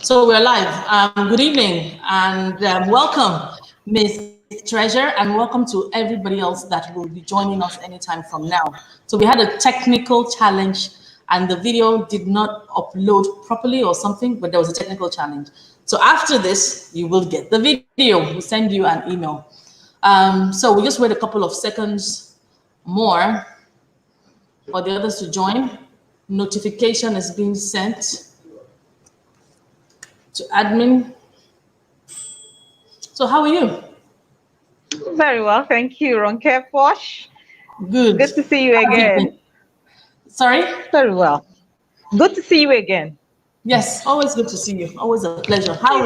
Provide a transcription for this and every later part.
So we're live. Good evening and welcome, Miss Treasure, and welcome to everybody else that will be joining us anytime from now. So we had a technical challenge and the video did not upload properly or something, but there was a technical challenge. So after this, you will get the video. We'll send you an email. So we just wait a couple of seconds more for the others to join. Notification is being sent to admin. So how are you? Very well, thank you, RonkePosh. Good. Good to see you How's it been? again. Sorry? Very well. Good to see you again. Yes, always good to see you. Always a pleasure. How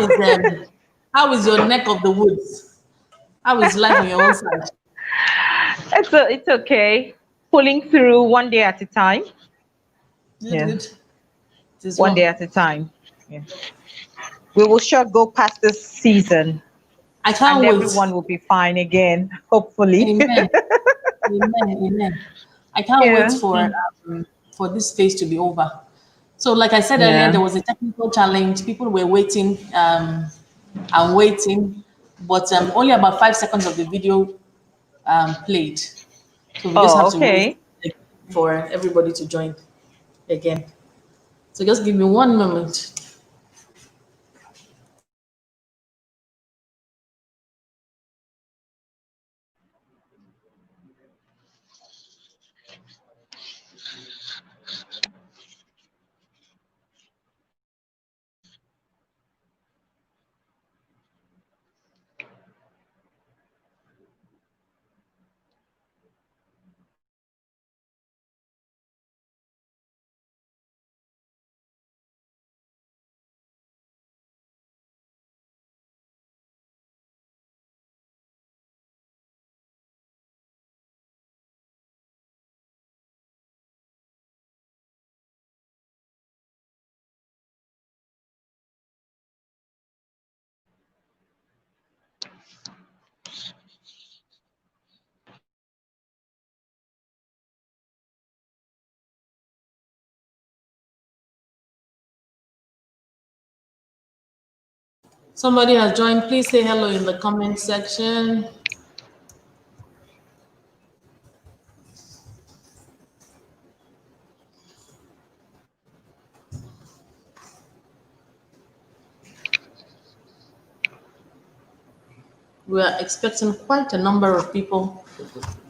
is your neck of the woods? How is life on your own side? It's okay. Pulling through one day at a time. Good, Yeah, good. It is one day well. at a time. Yeah. We will sure go past this season I and can't wait. everyone will be fine again, hopefully. Amen. Amen. Amen. I can't wait Yeah. for this phase to be over. So, like I said earlier, Yeah. there was a technical challenge. People were waiting and waiting, but only about 5 seconds of the video played. So we just Oh, have to wait okay. for everybody to join again. So just give me one moment. Somebody has joined. Please say hello in the comment section. We are expecting quite a number of people.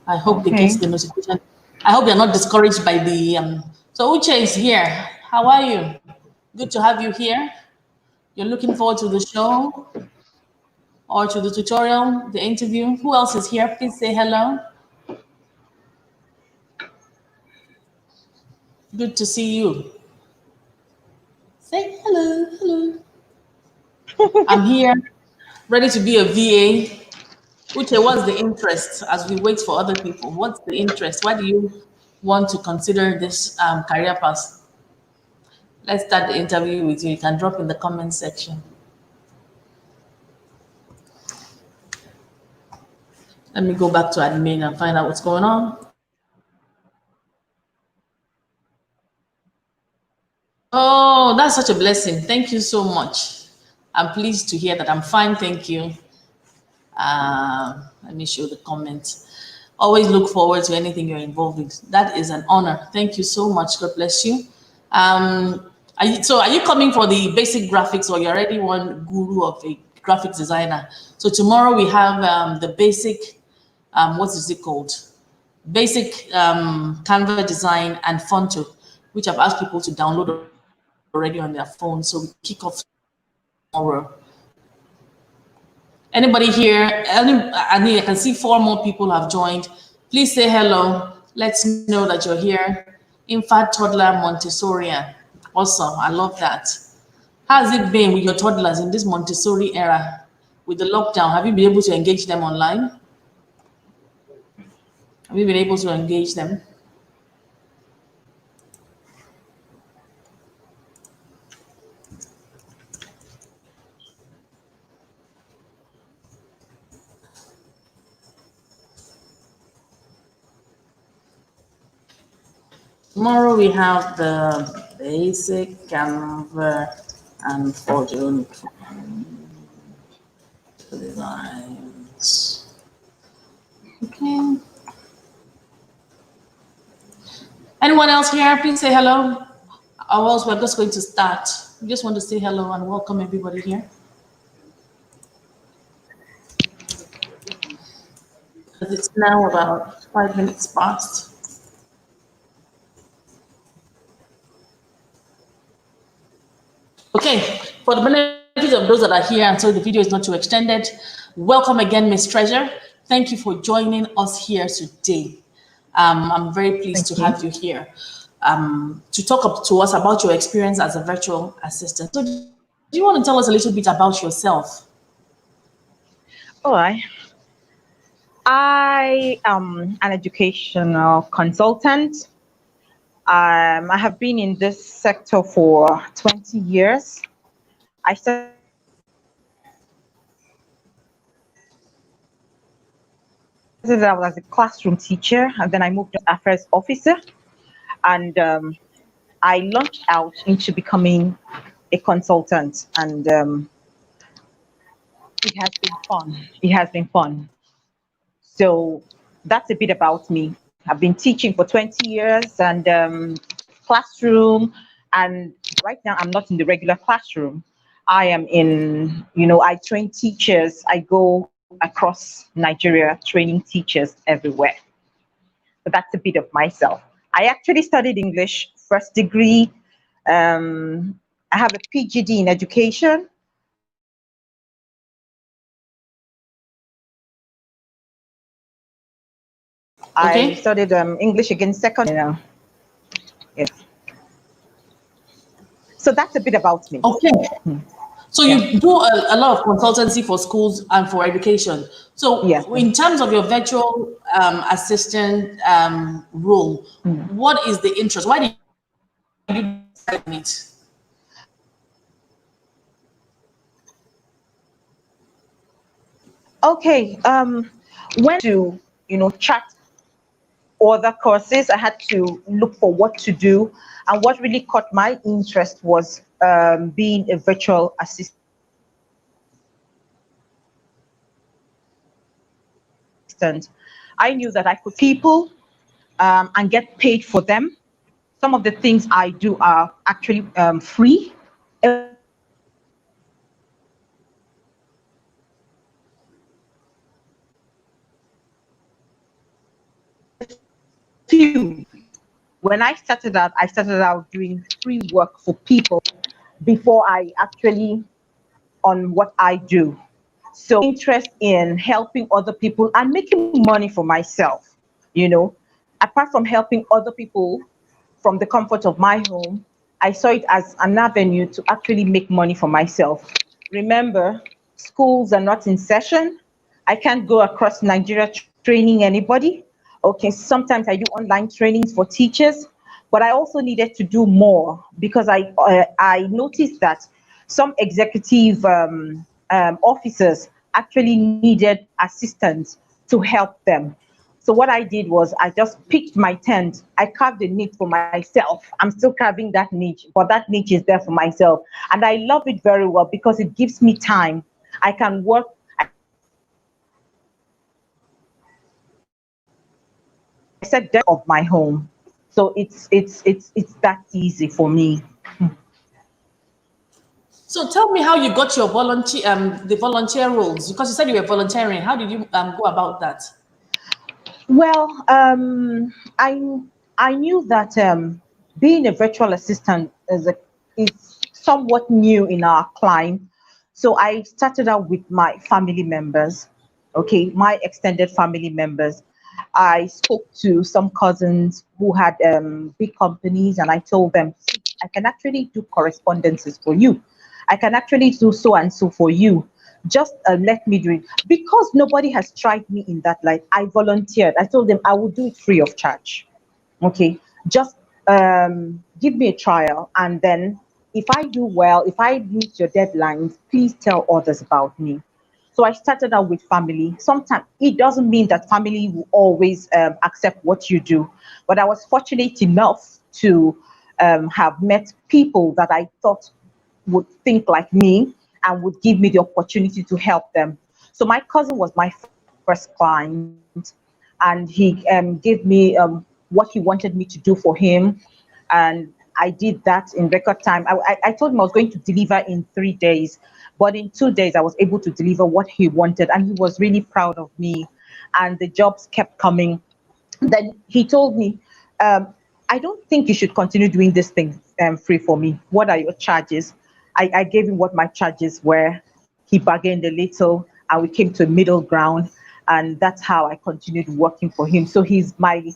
I hope they get Okay. the notification. I hope they're not discouraged by the. So Uche is here. How are you? Good to have you here. You're looking forward to the show or to the tutorial, the interview. Who else is here? Please say hello. Good to see you. Say hello, hello. I'm here, ready to be a VA. Uche, what's the interest as we wait for other people? What's the interest? Why do you want to consider this career path? Let's start the interview with you. You can drop in the comment section. Let me go back to admin and find out what's going on. Oh, that's such a blessing. Thank you so much. I'm pleased to hear that. I'm fine. Thank you. Let me show the comments. Always look forward to anything you're involved with. That is an honor. Thank you so much. God bless you. So are you coming for the basic graphics or you're already one guru of a graphic designer? So tomorrow we have the basic, what is it called? Basic Canva design and Fonto, which I've asked people to download already on their phone. So we kick off tomorrow. Anybody here? I mean, I can see 4 more people have joined. Please say hello. Let's know that you're here. Infant toddler Montessorian. Awesome. I love that. How's it been with your toddlers in this Montessori era? With the lockdown, have you been able to engage them online? Have you been able to engage them? Tomorrow we have the basic Canva and for the designs. Okay. Anyone else here? Please say hello. Or else we're just going to start. We just want to say hello and welcome everybody here. Because it's now about 5 minutes past. Okay, for the benefit of those that are here, and so the video is not too extended, welcome again, Miss Treasure. Thank you for joining us here today. I'm very pleased to Thank you. have you here to talk up to us about your experience as a virtual assistant. So, do you want to tell us a little bit about yourself? All right. I am an educational consultant. I have been in this sector for 20 years. I started out as a classroom teacher, and then I moved to affairs officer, and I launched out into becoming a consultant, and it has been fun. It has been fun. So that's a bit about me. I've been teaching for 20 years and classroom, and right now I'm not in the regular classroom. I am in, I train teachers. I go across Nigeria training teachers everywhere. So that's a bit of myself. I actually studied English, first degree. I have a PGD in education. I Okay. studied English again second. Yes. So that's a bit about me. Okay. So Yeah. you do a lot of consultancy for schools and for education. Yes. So in terms of your virtual assistant role, what is the interest? Why did you decide on it? Okay. When to chat other courses, I had to look for what to do, and what really caught my interest was being a virtual assistant. I knew that I could people and get paid for them. Some of the things I do are actually free. A few. When I started out doing free work for people before I actually on what I do. So interest in helping other people and making money for myself, you know. Apart from helping other people from the comfort of my home, I saw it as an avenue to actually make money for myself. Remember, schools are not in session. I can't go across Nigeria training anybody. Okay, sometimes I do online trainings for teachers, but I also needed to do more because I noticed that some executive officers actually needed assistance to help them. So what I did was I just picked my tent. I carved a niche for myself. I'm still carving that niche, but that niche is there for myself. And I love it very well because it gives me time. I can work. I said that of my home. So it's that easy for me. So tell me how you got your the volunteer roles, because you said you were volunteering. How did you go about that? Well, I knew that being a virtual assistant is somewhat new in our climb, so I started out with my family members. Okay, my extended family members. I spoke to some cousins who had big companies, and I told them, "See, I can actually do correspondences for you. I can actually do so and so for you. Just let me do it." Because nobody has tried me in that light, I volunteered. I told them I will do it free of charge. Okay, just give me a trial, and then if I do well, if I meet your deadlines, please tell others about me. So I started out with family. Sometimes it doesn't mean that family will always accept what you do, but I was fortunate enough to have met people that I thought would think like me and would give me the opportunity to help them. So my cousin was my first client, and he gave me what he wanted me to do for him, and I did that in record time. I told him I was going to deliver in 3 days, but in 2 days I was able to deliver what he wanted, and he was really proud of me. And the jobs kept coming. Then he told me, I don't think you should continue doing this thing free for me. What are your charges? I gave him what my charges were. He bargained a little, and we came to a middle ground. And that's how I continued working for him. So he's my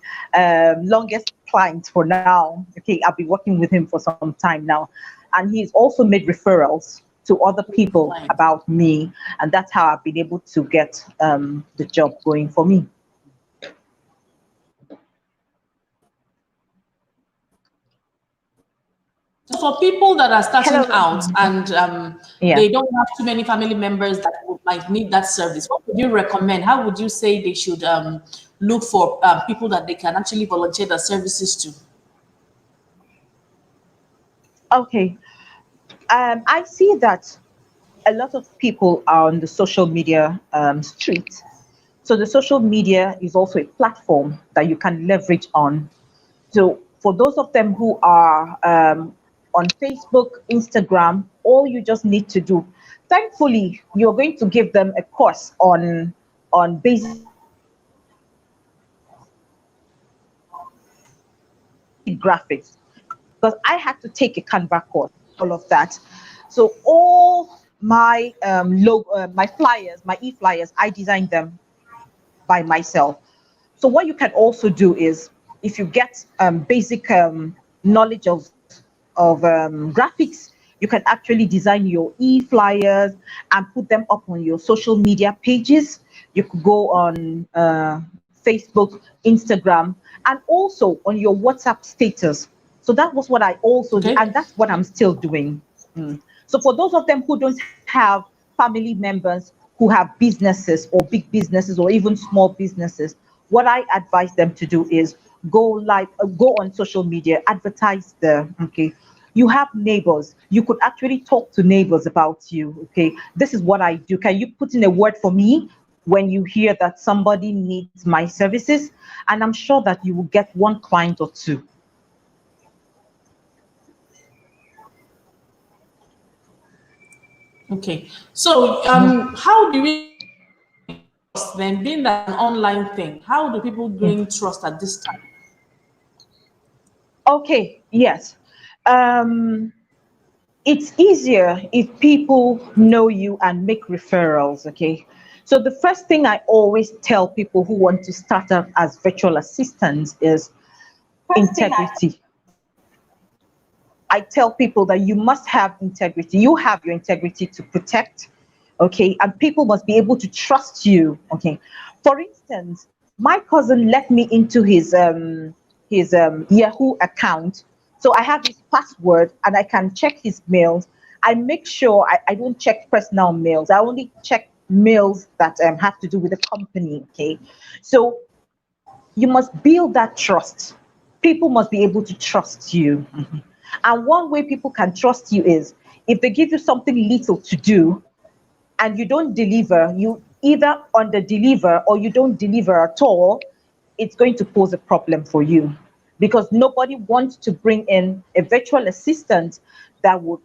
longest client for now. Okay, I've been working with him for some time now. And he's also made referrals to other people Client. about me. And that's how I've been able to get the job going for me. So for people that are starting Hello. out and Yeah. they don't have too many family members that might need that service, what would you recommend? How would you say they should look for people that they can actually volunteer their services to? Okay. I see that a lot of people are on the social media street. So the social media is also a platform that you can leverage on. So for those of them who are on Facebook, Instagram, all you just need to do, thankfully, you're going to give them a course on basic graphics because I had to take a Canva course to learn all of that. So all my my flyers, my e-flyers, I designed them by myself. So what you can also do is, if you get basic knowledge of graphics, you can actually design your e-flyers and put them up on your social media pages. You could go on Facebook, Instagram, and also on your WhatsApp status. So that was what I also did, Okay. and that's what I'm still doing. Mm. So for those of them who don't have family members who have businesses or big businesses or even small businesses, what I advise them to do is go on social media, advertise there. Okay, you have neighbors. You could actually talk to neighbors about you. Okay, this is what I do. Can you put in a word for me when you hear that somebody needs my services? And I'm sure that you will get one client or two. Okay. So how do we trust then, being that an online thing? How do people gain trust at this time? Okay, yes. Um, it's easier if people know you and make referrals. Okay, so the first thing I always tell people who want to start up as virtual assistants is integrity. I tell people that you must have integrity. You have your integrity to protect, okay, and people must be able to trust you. Okay, for instance, my cousin let me into his Yahoo account, so I have his password and I can check his mails. I make sure I don't check personal mails. I only check mails that have to do with the company. Okay, so you must build that trust. People must be able to trust you. Mhm. And one way people can trust you is if they give you something little to do and you don't deliver, you either under deliver or you don't deliver at all, it's going to pose a problem for you because nobody wants to bring in a virtual assistant that would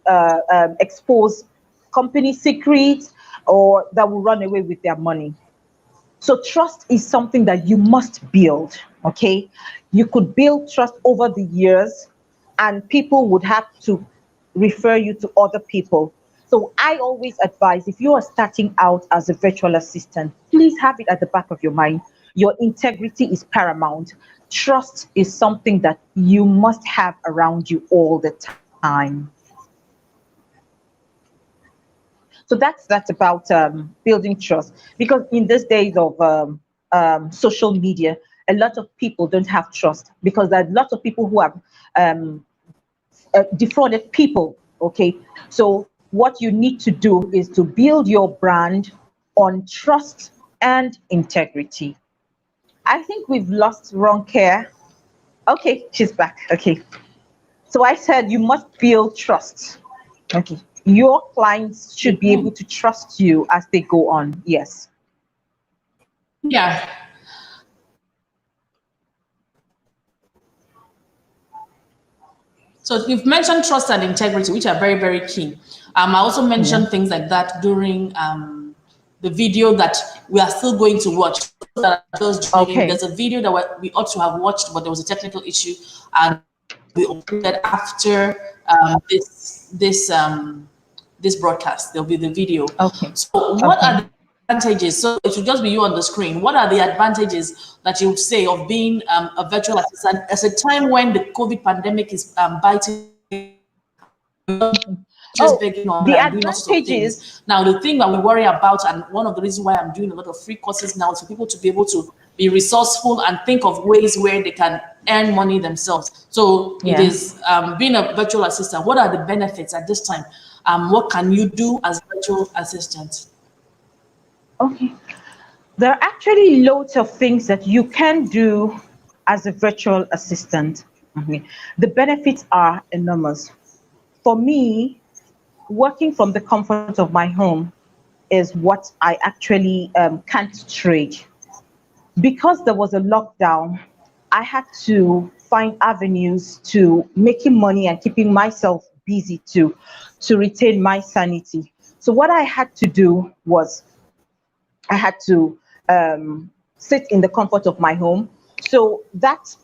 expose company secrets or that will run away with their money. So trust is something that you must build, okay? You could build trust over the years and people would have to refer you to other people. So I always advise if you are starting out as a virtual assistant, please have it at the back of your mind. Your integrity is paramount. Trust is something that you must have around you all the time. So that's about building trust because in these days of social media, a lot of people don't have trust because there are lots of people who have um, defrauded people. Okay, so what you need to do is to build your brand on trust and integrity. I think we've lost wrong care. Okay, she's back. Okay, so I said you must build trust. Okay. Your clients should be able Mhm. to trust you as they go on. Yes. Yeah. So you've mentioned trust and integrity, which are very, very key. I also Yeah. mentioned things like that during the video that we are still going to watch. For those that are just joining, there's Okay. a video that we ought to have watched, but there was a technical issue, and will be uploaded after this broadcast. There'll be the video. Okay. So, what are Okay. the advantages? So, it should just be you on the screen. What are the advantages that you would say of being a virtual assistant at a time when the COVID pandemic is biting just Oh, begging on the and doing all sorts of advantages. things. Now, the thing that we worry about, and one of the reasons why I'm doing a lot of free courses now, is for people to be able to be resourceful and think of ways where they can earn money themselves. So it Yeah. is being a virtual assistant. What are the benefits at this time? What can you do as virtual assistant? Okay. There are actually loads of things that you can do as a virtual assistant. Mhm. The benefits are enormous. For me, working from the comfort of my home is what I actually can't trade. Because there was a lockdown, I had to find avenues to making money and keeping myself busy to retain my sanity. So what I had to do was I had to sit in the comfort of my home. So that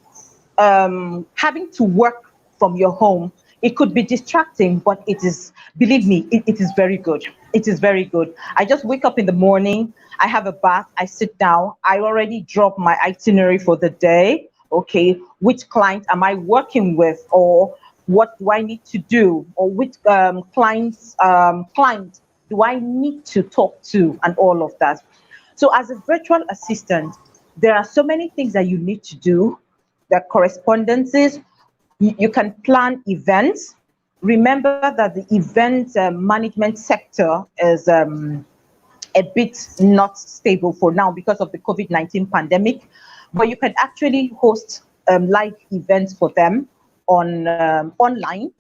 having to work from your home, it could be distracting, but it is, believe me, it is very good. It is very good. I just wake up in the morning, I have a bath, I sit down, I already drop my itinerary for the day. Okay, which client am I working with, or what do I need to do, or which client do I need to talk to, and all of that. So as a virtual assistant, there are so many things that you need to do. The correspondences, you can plan events. Remember that the event management sector is a bit not stable for now because of the COVID-19 pandemic, but you can actually host live events for them on online.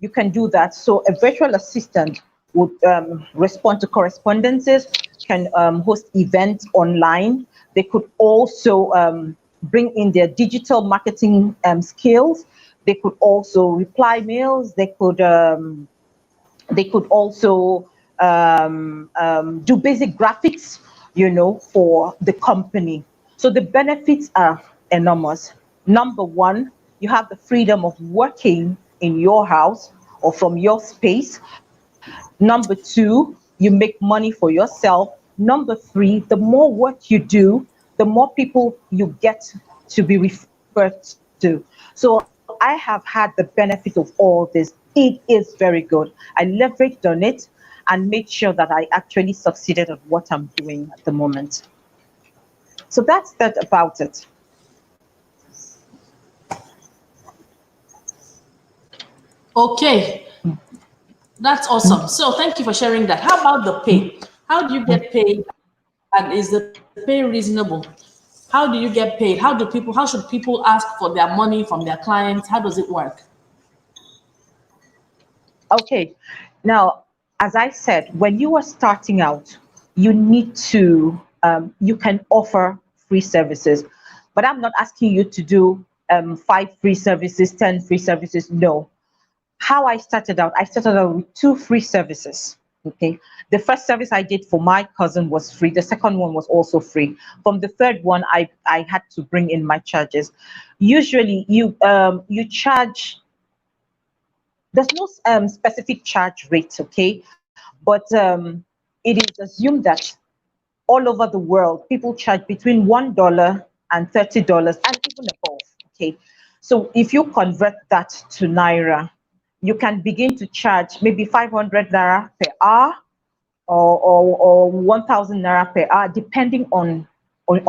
You can do that. So a virtual assistant would respond to correspondences, can host events online. They could also bring in their digital marketing skills. They could also reply mails. They could also do basic graphics, for the company. So the benefits are enormous. Number one, you have the freedom of working in your house or from your space. Number two, you make money for yourself. Number three, the more work you do, the more people you get to be referred to. So I have had the benefit of all this. It is very good. I leveraged on it and made sure that I actually succeeded at what I'm doing at the moment. So that's that about it. Okay, that's awesome. So thank you for sharing that. How about the pay? How do you get paid? And is the pay reasonable? How do you get paid? How should people ask for their money from their clients? How does it work? Okay. Now, as I said, when you are starting out, you need to, you can offer free services. But I'm not asking you to do five free services, 10 free services. No. How I started out with two free services. Okay. The first service I did for my cousin was free. The second one was also free. From the third one, I had to bring in my charges. Usually you charge, there's no specific charge rate, okay? But it is assumed that all over the world, people charge between $1 and $30 and even above, okay? So if you convert that to Naira, you can begin to charge maybe 500 Naira per hour, or 1,000 Naira per hour, depending on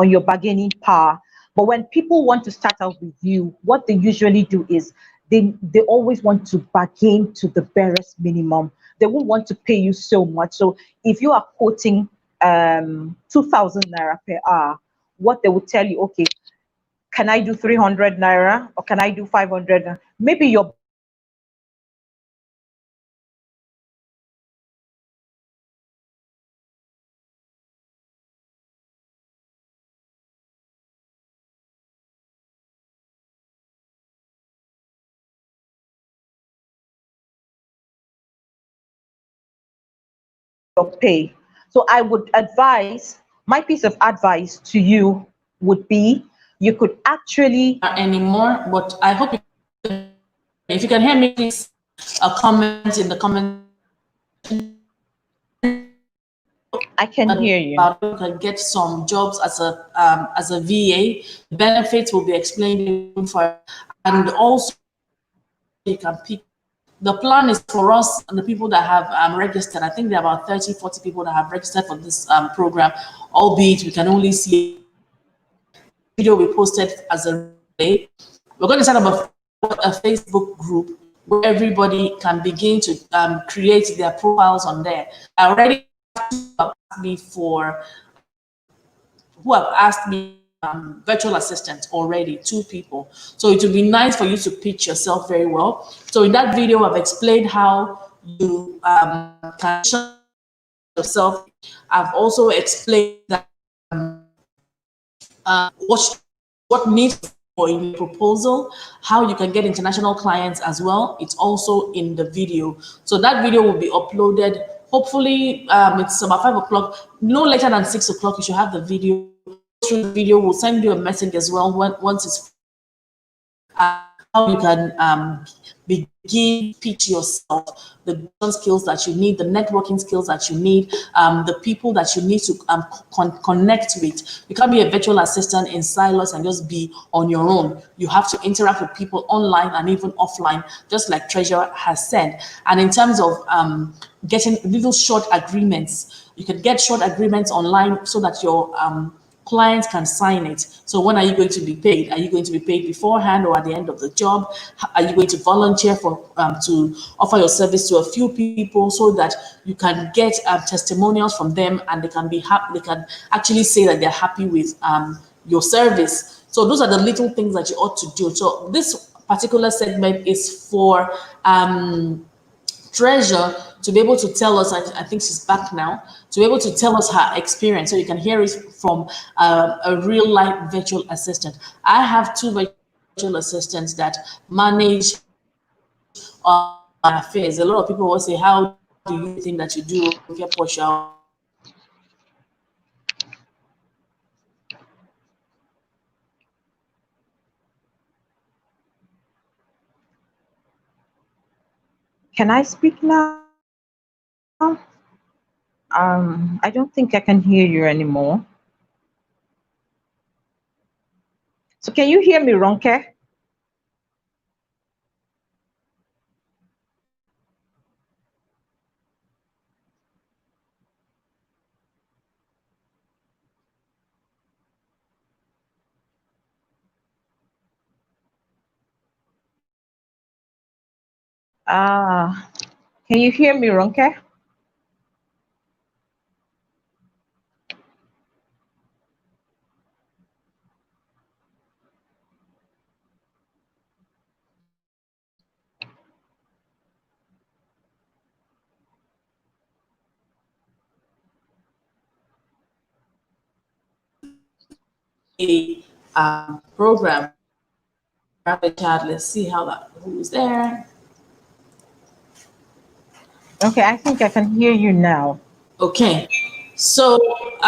your bargaining power. But when people want to start out with you, what they usually do is they always want to bargain to the barest minimum. They won't want to pay you so much. So if you are quoting 2,000 Naira per hour, what they will tell you, okay, can I do 300 Naira or can I do 500? Maybe your budget is 500 Naira. They will tell you, okay, your pay. So I would advise, my piece of advice to you would be, you could actually, Anymore, but I hope if you can hear me, please a comment in the comment I can hear you. about you can get some jobs as a VA. Benefits will be explained for, and also you can pick. The plan is for us and the people that have registered. I think there are about 30, 40 people that have registered for this program, albeit we can only see video we posted as a day. We're going to set up a Facebook group where everybody can begin to create their profiles on there. I already asked me for who have asked me virtual assistant already, 2 people. So it would be nice for you to pitch yourself very well. So in that video, I've explained how you can show yourself. I've also explained that what needs for in your proposal, how you can get international clients as well. It's also in the video. So that video will be uploaded. Hopefully, it's about 5 o'clock. No later than 6 o'clock, you should have the video. Through the video, we'll send you a message as well once it's how you can begin pitch yourself, the skills that you need, the networking skills that you need, the people that you need to connect with. You can't be a virtual assistant in silos and just be on your own. You have to interact with people online and even offline, just like Treasure has said. And in terms of getting little short agreements, you can get short agreements online so that your clients can sign it. So when are you going to be paid? Are you going to be paid beforehand or at the end of the job? Are you going to volunteer for to offer your service to a few people so that you can get testimonials from them and they can be happy? They can actually say that they're happy with your service. So those are the little things that you ought to do. So this particular segment is for Treasure to be able to tell us, I think she's back now, to be able to tell us her experience so you can hear it from a real life virtual assistant. I have 2 virtual assistants that manage affairs. A lot of people will say, how do you think that you do RonkePosh? Can I speak now? I don't think I can hear you anymore. So can you hear me, Ronke? Can you hear me, Ronke? A program. Grab a chat. Let's see who's there. Okay, I think I can hear you now. Okay. So we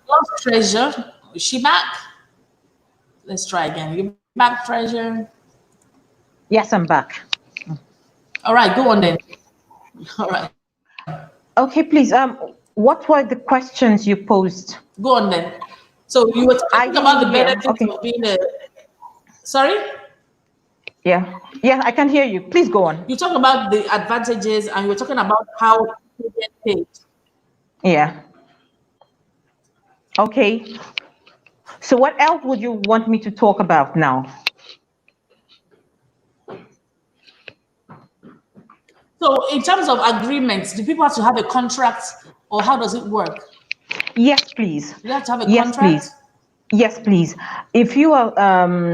lost Treasure. Is she back? Let's try again. You back, Treasure? Yes, I'm back. All right, go on then. All right. Okay, please. What were the questions you posed? Go on then. So you were talking about the benefits of being a. Sorry? Yeah. Yeah, I can hear you. Please go on. You talk about the advantages and you were talking about how you get paid. Yeah. Okay. So what else would you want me to talk about now? So in terms of agreements, do people have to have a contract or how does it work? Yes, please. You have to have a Yes, contract? please. Yes, please. If you are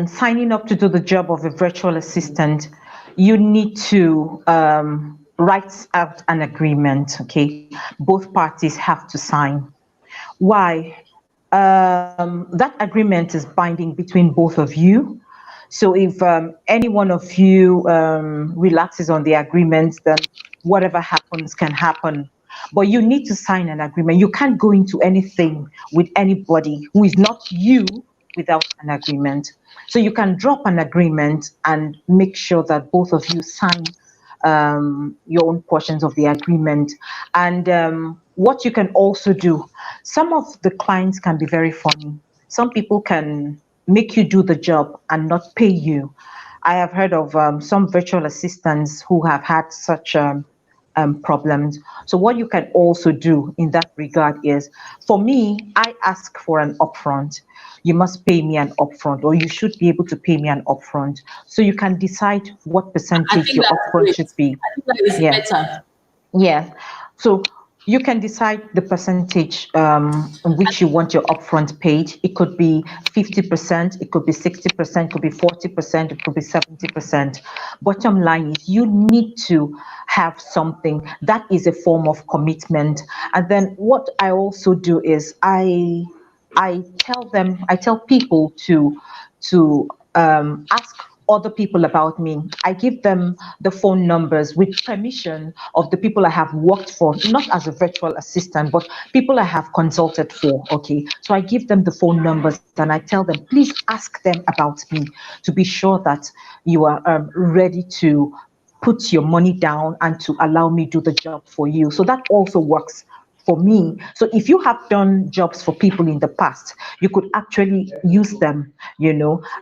signing up to do the job of a virtual assistant, you need to write out an agreement, okay? Both parties have to sign. Why? That agreement is binding between both of you. So if any one of you relaxes on the agreement, then whatever happens can happen. But you need to sign an agreement. You can't go into anything with anybody who is not you without an agreement. So you can drop an agreement and make sure that both of you sign your own portions of the agreement. And what you can also do, some of the clients can be very funny. Some people can make you do the job and not pay you. I have heard of some virtual assistants who have had such problems. So what you can also do in that regard is, for me, I ask for an upfront. You must pay me an upfront, or you should be able to pay me an upfront. So you can decide what I percentage think your that's upfront great. should be. I think that is Yeah. better. Yeah. So you can decide the percentage in which you want your upfront paid. It could be 50%, it could be 60%, it could be 40%, it could be 70%. Bottom line is you need to have something that is a form of commitment. And then what I also do is I tell people to ask other people about me. I give them the phone numbers with permission of the people I have worked for, not as a virtual assistant, but people I have consulted for. Okay. So I give them the phone numbers and I tell them, please ask them about me to be sure that you are ready to put your money down and to allow me do the job for you. So that also works for me. So if you have done jobs for people in the past, you could actually use them,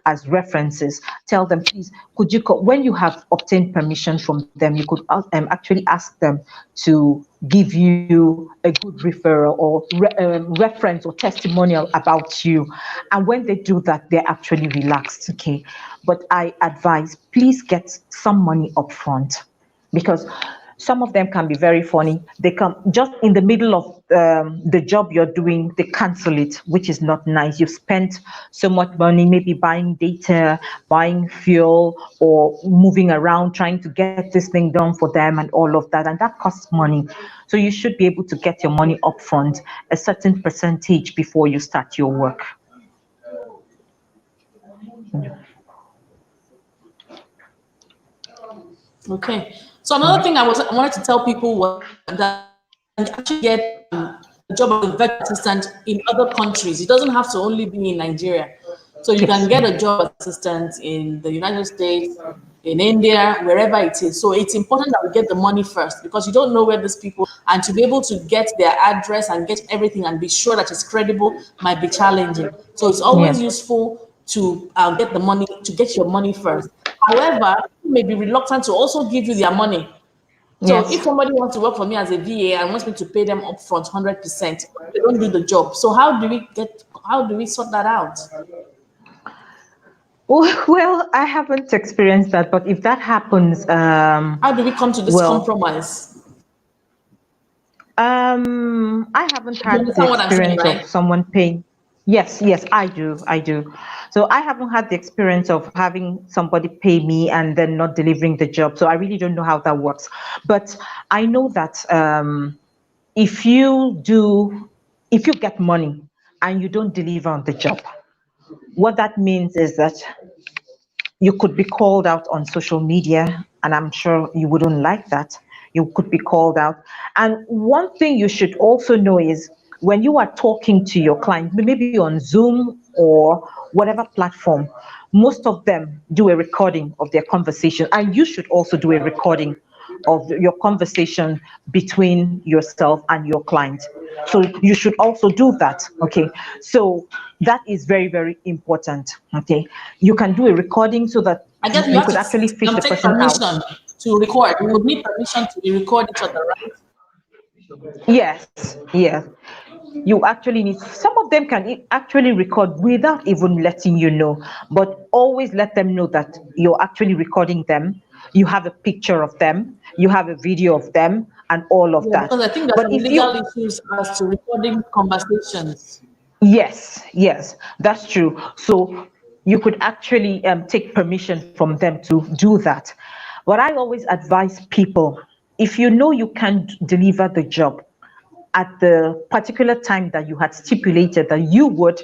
as references. Tell them, please, could you, when you have obtained permission from them, you could actually ask them to give you a good referral or reference or testimonial about you. And when they do that, they're actually relaxed. Okay. But I advise, please get some money upfront, because some of them can be very funny. They come just in the middle of the job you're doing, they cancel it, which is not nice. You've spent so much money, maybe buying data, buying fuel, or moving around trying to get this thing done for them and all of that. And that costs money. So you should be able to get your money upfront, a certain percentage before you start your work. Okay. So another thing I wanted to tell people was that you can actually get a job as a virtual assistant in other countries. It doesn't have to only be in Nigeria. So you can Yes. get a job as assistant in the United States, in India, wherever it is. So it's important that we get the money first, because you don't know where these people, and to be able to get their address and get everything and be sure that it's credible might be challenging. So it's always Yes. useful to get the money, to get your money first. However, you may be reluctant to also give you their money. So if Yes. somebody wants to work for me as a VA and wants me to pay them upfront 100%, they don't do the job. So how do we sort that out? Well, I haven't experienced that, but if that happens, How do we come to this well, compromise? I haven't You had the understand what I'm saying, experience of right? someone paying. Yes, yes, I do. So I haven't had the experience of having somebody pay me and then not delivering the job. So I really don't know how that works. But I know that if you do, if you get money and you don't deliver on the job, what that means is that you could be called out on social media, and I'm sure you wouldn't like that. You could be called out. And one thing you should also know is, when you are talking to your client, maybe on Zoom or whatever platform, most of them do a recording of their conversation, and you should also do a recording of your conversation between yourself and your client. So you should also do that. Okay. So that is very, very important. Okay. You can do a recording so that I guess we you have could actually fish to the take person out. permission to record. We would need permission to record each other, right? Yes, yes. You actually need, some of them can actually record without even letting you know, but always let them know that you're actually recording them. You have a picture of them, you have a video of them, and all of Yeah, that. because I think there's But some if legal you, issues as to recording conversations. yes, yes, that's true. So you could actually take permission from them to do that. But I always advise people, if you know you can't deliver the job at the particular time that you had stipulated that you would,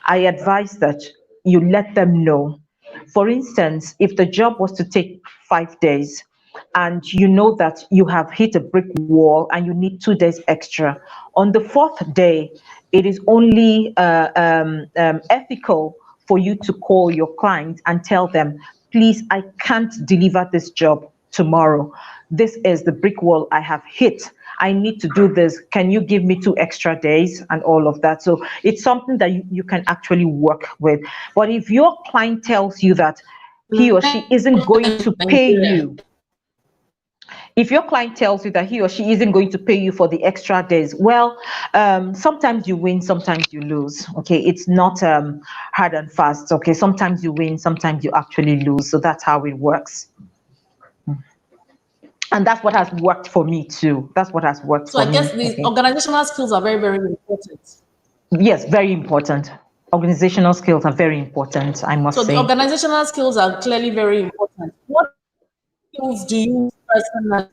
I advise that you let them know. For instance, if the job was to take 5 days, and you know that you have hit a brick wall and you need 2 days extra. On the fourth day, it is only ethical for you to call your client and tell them, please, I can't deliver this job tomorrow. This is the brick wall I have hit. I need to do this. Can you give me 2 extra days and all of that? So it's something that you can actually work with. But if your client tells you that he or she isn't going to pay Nigeria. you, if your client tells you that he or she isn't going to pay you for the extra days, well, sometimes you win, sometimes you lose. Okay, it's not hard and fast. Okay, sometimes you win, sometimes you actually lose. So that's how it works. And that's what has worked for me too. That's what has worked So for I guess me. the Okay. organizational skills are very, very important. Yes, very important. Organizational skills are very important, I So must the say. organizational skills are clearly very important. What skills do you personally?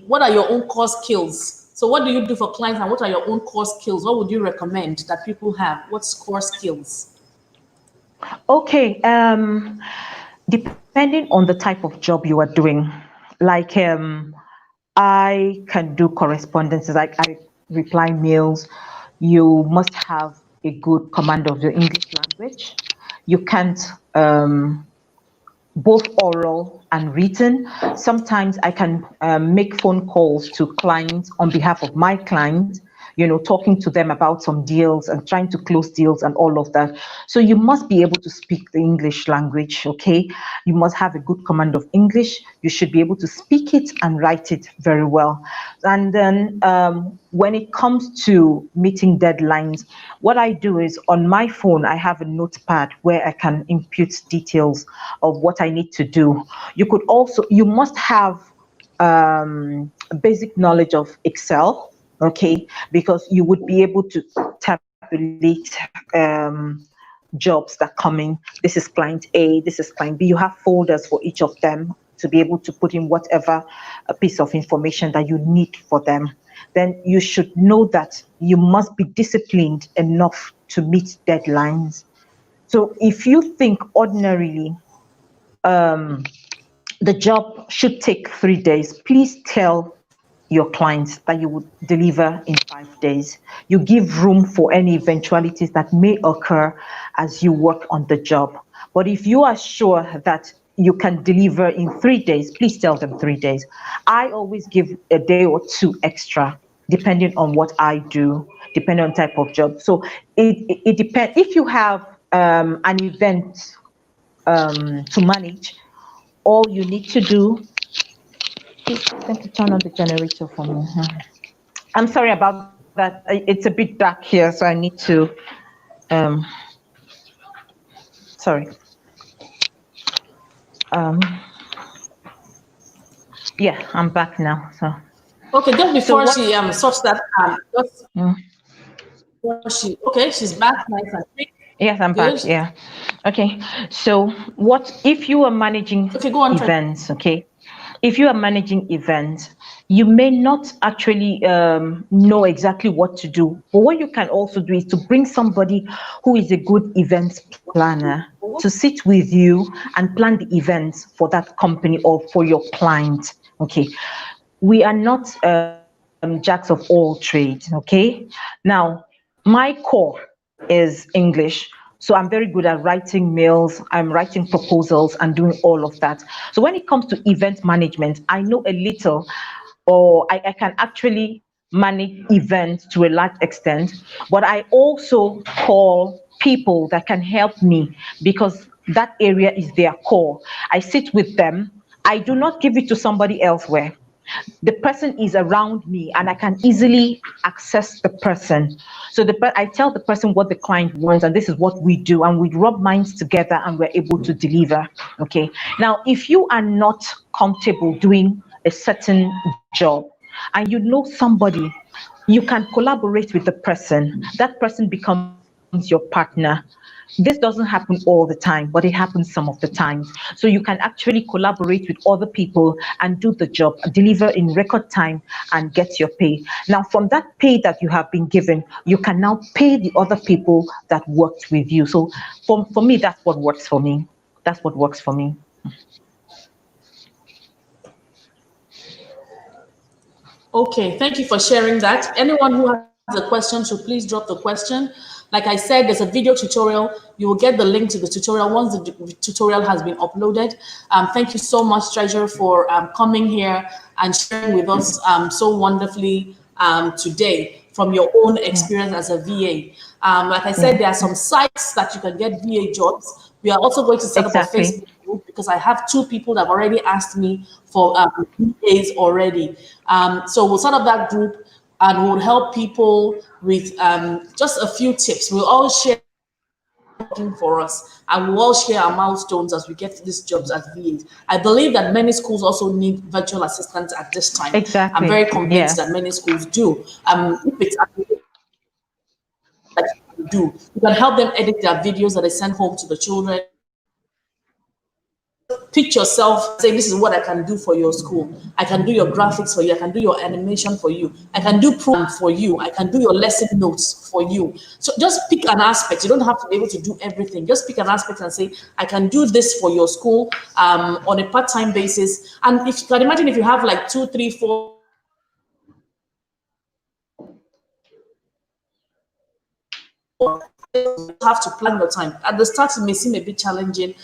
What are your own core skills? So what do you do for clients, and what are your own core skills? What would you recommend that people have? What's core skills? Okay, depending on the type of job you are doing, like I can do correspondences, like I reply mails. You must have a good command of your English language. You can't both oral and written. Sometimes I can make phone calls to clients on behalf of my clients, talking to them about some deals and trying to close deals and all of that. So you must be able to speak the English language, okay? You must have a good command of English. You should be able to speak it and write it very well. And then when it comes to meeting deadlines, what I do is on my phone, I have a notepad where I can input details of what I need to do. You must have basic knowledge of Excel, okay, because you would be able to tabulate jobs that come in. This is client A, this is client B. You have folders for each of them to be able to put in whatever a piece of information that you need for them. Then you should know that you must be disciplined enough to meet deadlines. So if you think ordinarily the job should take 3 days, please tell your clients that you would deliver in 5 days. You give room for any eventualities that may occur as you work on the job. But if you are sure that you can deliver in 3 days, please tell them 3 days. I always give a day or two extra, depending on what I do, depending on type of job. So it depends. If you have an event to manage, all you need to do is let me turn on the generator for me. I'm sorry about that. It's a bit dark here, so I need to. Um, sorry. Um, yeah, I'm back now. Okay, just So before what? she sorts that just Mm, before she's back nice and quick. yes, I'm Good. back. Yeah. Okay. So what if you are managing Okay, go on. events? Okay. If you are managing events, you may not actually know exactly what to do. But what you can also do is to bring somebody who is a good events planner to sit with you and plan the events for that company or for your client. Okay. We are not jacks of all trades. Okay. Now, my core is English. So I'm very good at writing mails, I'm writing proposals and doing all of that. So when it comes to event management, I know a little, or I can actually manage events to a large extent, but I also call people that can help me because that area is their core. I sit with them. I do not give it to somebody elsewhere. The person is around me and I can easily access the person. So I tell the person what the client wants and this is what we do, and we rub minds together and we're able to deliver. Okay. Now, if you are not comfortable doing a certain job and you know somebody, you can collaborate with the person. That person becomes your partner. This doesn't happen all the time, but it happens some of the times. So you can actually collaborate with other people and do the job, deliver in record time, and get your pay. Now, from that pay that you have been given, you can now pay the other people that worked with you. So for me, that's what works for me. That's what works for me. Okay, thank you for sharing that. Anyone who has a question should please drop the question. Like I said, there's a video tutorial. You will get the link to the tutorial once the tutorial has been uploaded. Thank you so much, Treasure, for coming here and sharing with us so wonderfully today from your own Yeah. experience as a VA. Like I said, Yeah. there are some sites that you can get VA jobs. We are also going to set up a Exactly. Facebook group because I have two people that have already asked me for VAs already. So we'll set up that group and we'll help people with just a few tips. We'll all share working for us and we'll all share our milestones as we get to these jobs as VAs. I believe that many schools also need virtual assistants at this time. I'm Exactly. very convinced Yeah. that many schools do. If it's that you can do. You can help them edit their videos that they send home to the children. Just pitch yourself, say, this is what I can do for your school. I can do your graphics for you. I can do your animation for you. I can do program for you. I can do your lesson notes for you. So just pick an aspect. You don't have to be able to do everything. Just pick an aspect and say, I can do this for your school on a part-time basis. And if you can imagine if you have like two, three, four have to plan your time. At the start, it may seem a bit challenging.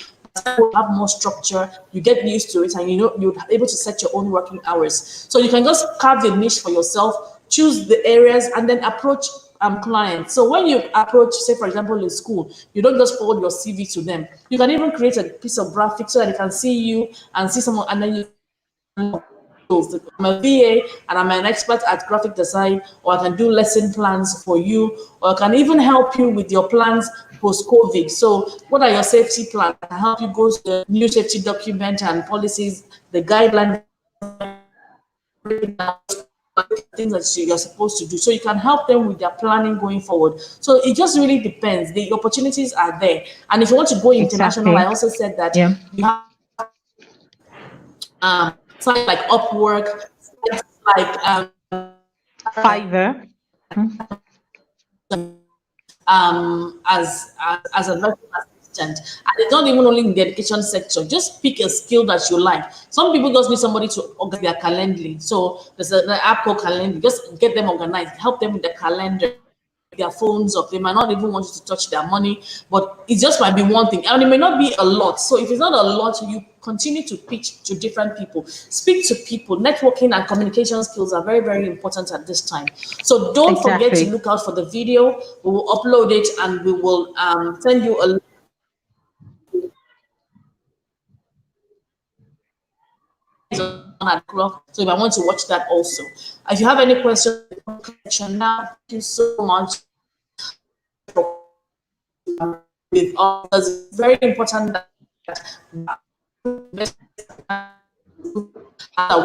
But you have more structure, you get used to it, and you know you're able to set your own working hours. So you can just carve a niche for yourself, choose the areas, and then approach clients. So when you approach, say for example, in school, you don't just forward your CV to them. You can even create a piece of graphic so that they can see you and see someone, and then you skills. I'm a VA and I'm an expert at graphic design, or I can do lesson plans for you, or I can even help you with your plans post COVID. So, what are your safety plans? I can help you go to the new safety document and policies, the guidelines, things that you're supposed to do. So, you can help them with their planning going forward. So, it just really depends. The opportunities are there. And if you want to go international, I Exactly. also said that Yeah. you have sites like Upwork, sites like Fiverr. as a virtual assistant. And it's not even only in the education sector. Just pick a skill that you like. Some people just need somebody to organize their calendar. So there's an app called Calendly. Just get them organized, help them with the calendar, their phones up. They might not even want you to touch their money, but it just might be one thing. And it may not be a lot. So if it's not a lot, you continue to pitch to different people, speak to people. Networking and communication skills are very, very important at this time. So don't forget to Exactly. look out for the video. We will upload it and we will send you a link at clock. So if I want to watch that also. If you have any questions now, thank you so much with us. It's very important that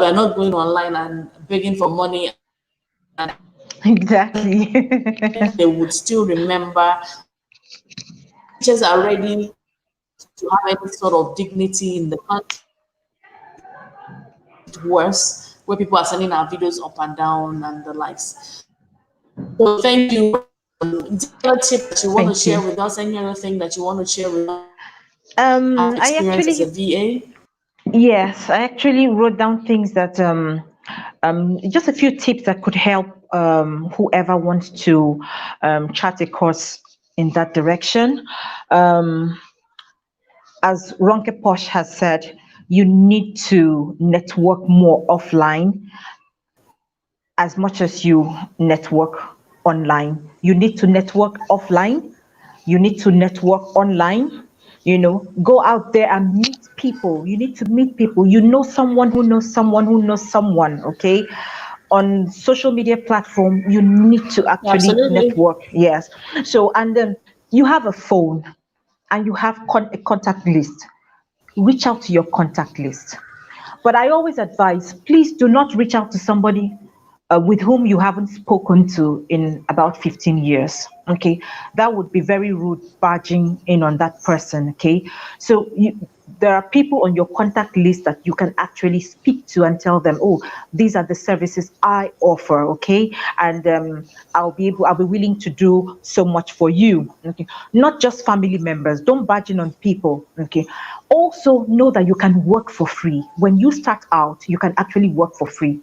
we're not going online and begging for money, and Exactly. they would still remember. Teachers are ready to have any sort of dignity in the country. Worse, where people are sending our videos up and down and the likes. So thank you. Is there a tip that you want to Thank share you. with us? Any other thing that you want to share with us? I Experience as a actually, VA? yes, I actually wrote down things that just a few tips that could help whoever wants to chart a course in that direction. Um, as RonkePosh has said, you need to network more offline as much as you network online. You need to network offline. You need to network online. Go out there and meet people. You need to meet people. You know someone who knows someone who knows someone, okay? On social media platform, you need to actually Absolutely. network. Yes. So, and then you have a phone and you have a contact list. Reach out to your contact list. But I always advise, please do not reach out to somebody with whom you haven't spoken to in about 15 years. Okay, that would be very rude barging in on that person. Okay, so there are people on your contact list that you can actually speak to and tell them, oh, these are the services I offer. Okay, and I'll be willing to do so much for you. Okay, not just family members. Don't barge in on people. Okay, also know that you can work for free. When you start out, you can actually work for free.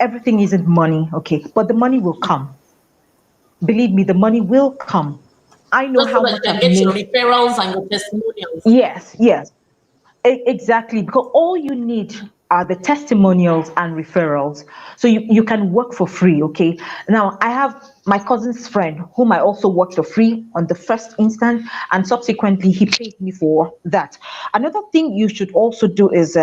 everything isn't money, okay, but the money will come. Believe me, the money will come. I know Just so how that you much can I've get your made. referrals and your testimonials. Yes, yes. Exactly, because all you need are the testimonials and referrals. So you can work for free, okay? Now, I have my cousin's friend whom I also worked for free on the first instance, and subsequently he paid me for that. Another thing you should also do is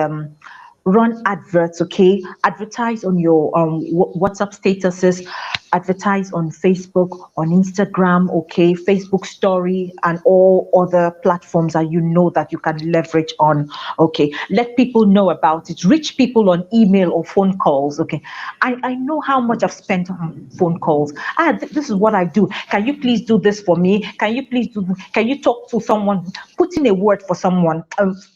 run adverts, okay? Advertise on your WhatsApp statuses, advertise on Facebook, on Instagram, okay? Facebook story and all other platforms that you know that you can leverage on, okay? Let people know about it. Reach people on email or phone calls, okay? I know how much I've spent on phone calls. This is what I do. Can you please do this for me? Can you please do, can you talk to someone? Put in a word for someone.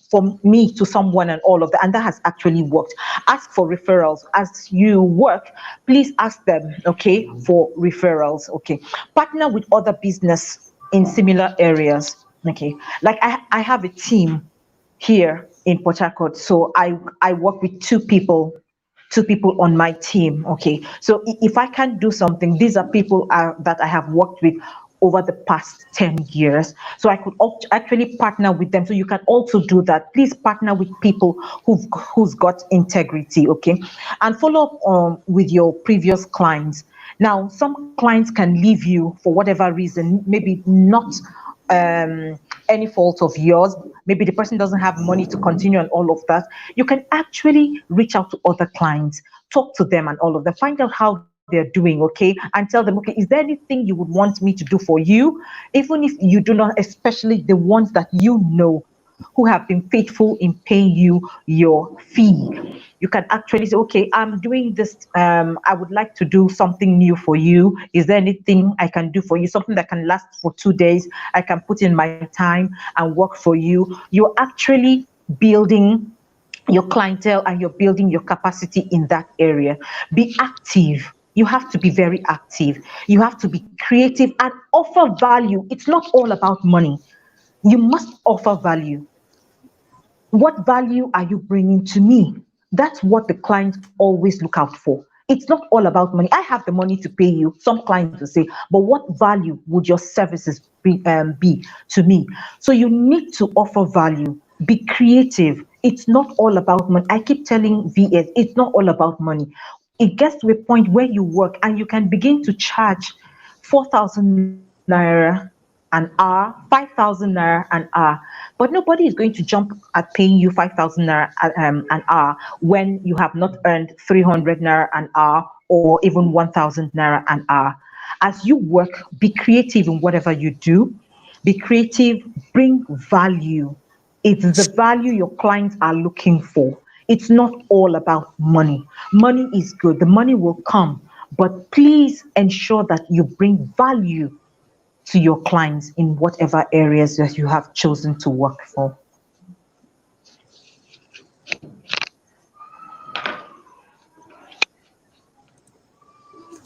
From me to someone and all of that, and that has actually worked. Ask for referrals as you work. Please ask them, okay, for referrals, okay. Partner with other business in similar areas, okay. Like I have a team here in Port Harcourt, so I work with two people on my team, okay. So if I can do something, these are people that I have worked with over the past 10 years, so I could actually partner with them. So you can also do that. Please partner with people who's got integrity, okay. And follow up with your previous clients. Now, some clients can leave you for whatever reason, maybe not any fault of yours. Maybe the person doesn't have money to continue and all of that. You can actually reach out to other clients, talk to them and all of that, find out how they're doing, okay, and tell them, okay, is there anything you would want me to do for you? Even if you do not, especially the ones that you know who have been faithful in paying you your fee. You can actually say, okay, I'm doing this. I would like to do something new for you. Is there anything I can do for you? Something that can last for 2 days. I can put in my time and work for you. You're actually building your clientele and you're building your capacity in that area. Be active. You have to be very active. You have to be creative and offer value. It's not all about money. You must offer value. What value are you bringing to me? That's what the clients always look out for. It's not all about money. I have the money to pay you. Some clients will say, but what value would your services be to me? So you need to offer value. Be creative. It's not all about money. I keep telling VS, it's not all about money. It gets to a point where you work and you can begin to charge 4,000 naira an hour, 5,000 naira an hour. But nobody is going to jump at paying you 5,000 naira an hour when you have not earned 300 naira an hour or even 1,000 naira an hour. As you work, be creative in whatever you do. Be creative, bring value. It's the value your clients are looking for. It's not all about money. Money is good, the money will come, but please ensure that you bring value to your clients in whatever areas that you have chosen to work for.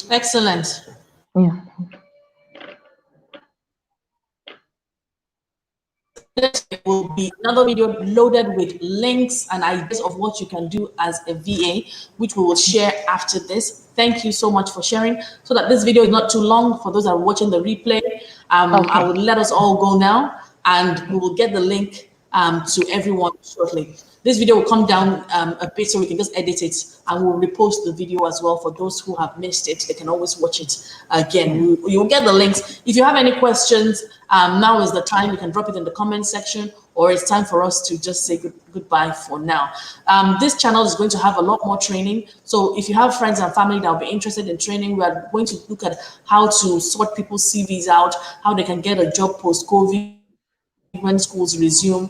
Excellent. Yeah. This will be another video loaded with links and ideas of what you can do as a VA, which we will share after this. Thank you so much for sharing. So that this video is not too long for those that are watching the replay, I Okay. would let us all go now, and we will get the link to everyone shortly. This video will come down a bit so we can just edit it, and we'll repost the video as well for those who have missed it. They can always watch it again. Yeah. You'll get the links. If you have any questions, now is the time. You can drop it in the comment section, or it's time for us to just say goodbye for now. This channel is going to have a lot more training. So if you have friends and family that will be interested in training, we are going to look at how to sort people's CVs out, how they can get a job post-COVID when schools resume,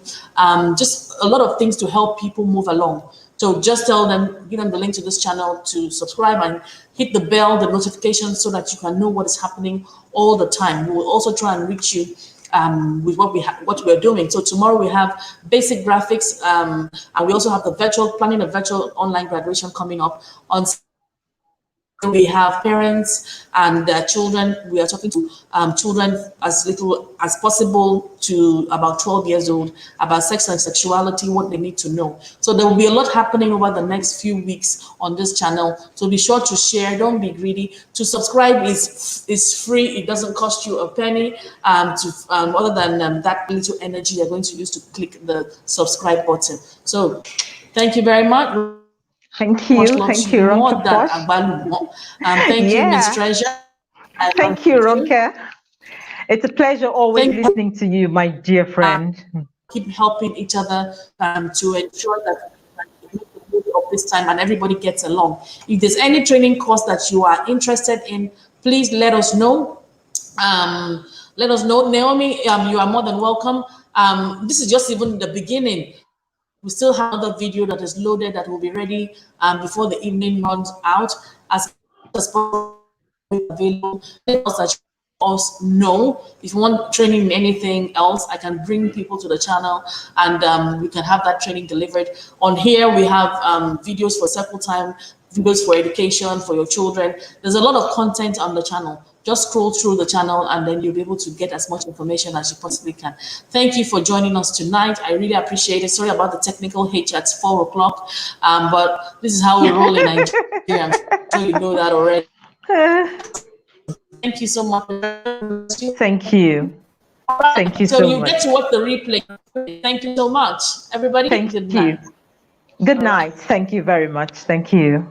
just a lot of things to help people move along. So just tell them, give them the link to this channel to subscribe and hit the bell, the notifications, so that you can know what is happening all the time. We will also try and reach you with what we're doing. So tomorrow we have basic graphics, and we also have the virtual planning, a virtual online graduation coming up on Saturday. we have parents and their children. We are talking to children as little as possible to about 12 years old about sex and sexuality, what they need to know. So there will be a lot happening over the next few weeks on this channel. So be sure to share. Don't be greedy. To subscribe is free. It doesn't cost you a penny. Other than that little energy you're going to use to click the subscribe button. So thank you very much. Thank you, More than RonkePosh. thank you, Miss Yeah, Treasure. I love thank you, you. Ronke. It's a pleasure always Thank you. listening to you, my dear friend. Keep helping each other to ensure that we meet the goal of this time and everybody gets along. If there's any training course that you are interested in, please let us know. Let us know. Naomi, you are more than welcome. This is just even the beginning. We still have another video that is loaded that will be ready before the evening runs out. As available, let us know if you want training in anything else. I can bring people to the channel and we can have that training delivered. On here, we have videos for circle time, videos for education for your children. There's a lot of content on the channel. Just scroll through the channel and then you'll be able to get as much information as you possibly can. Thank you for joining us tonight. I really appreciate it. Sorry about the technical hitch at 4 o'clock, but this is how we roll in Nigeria. I'm sure you know that already. Thank you so much. Thank you. Thank you So so you much. get to watch the replay. Thank you so much, everybody. Thank Good you. night. Good night. Thank you very much. Thank you.